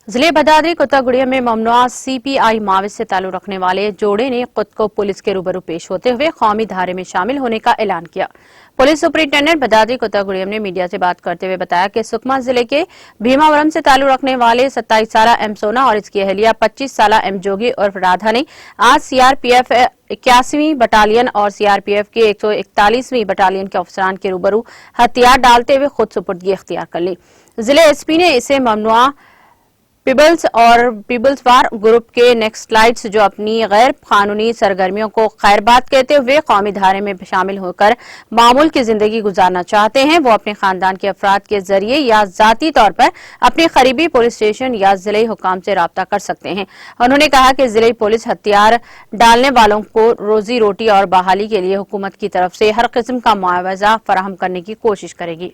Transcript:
ضلع بھدادری کتا گڑیا میں ممنوعہ CPI ماوس سے تعلق رکھنے والے جوڑے نے خود کو پولیس کے روبرو پیش ہوتے ہوئے قومی دھارے میں شامل ہونے کا اعلان کیا۔ پولیس سپرنٹینڈنٹ بھدادری کتا گڑیم نے میڈیا سے بات کرتے ہوئے بتایا کہ سکما ضلع کے بھیماورم سے تعلق رکھنے والے 27 سالہ ایم سونا اور اس کی اہلیہ 25 سالہ ایم جوگی عرف رادھا نے آج CRPF 81ویں بٹالین اور CRPF کے 141ویں بٹالین کے افسران کے روبرو ہتھیار ڈالتے ہوئے خود سپردگی اختیار کر لی۔ ضلع SP نے اسے ممنوعہ پیپلز اور پیپلز وار گروپ کے نیکسلائٹس جو اپنی غیر قانونی سرگرمیوں کو خیرباد کہتے ہوئے قومی دھارے میں شامل ہو کر معمول کی زندگی گزارنا چاہتے ہیں، وہ اپنے خاندان کے افراد کے ذریعے یا ذاتی طور پر اپنے قریبی پولیس اسٹیشن یا ضلعی حکام سے رابطہ کر سکتے ہیں۔ انہوں نے کہا کہ ضلعی پولیس ہتھیار ڈالنے والوں کو روزی روٹی اور بحالی کے لیے حکومت کی طرف سے ہر قسم کا معاوضہ فراہم کرنے کی کوشش کرے گی۔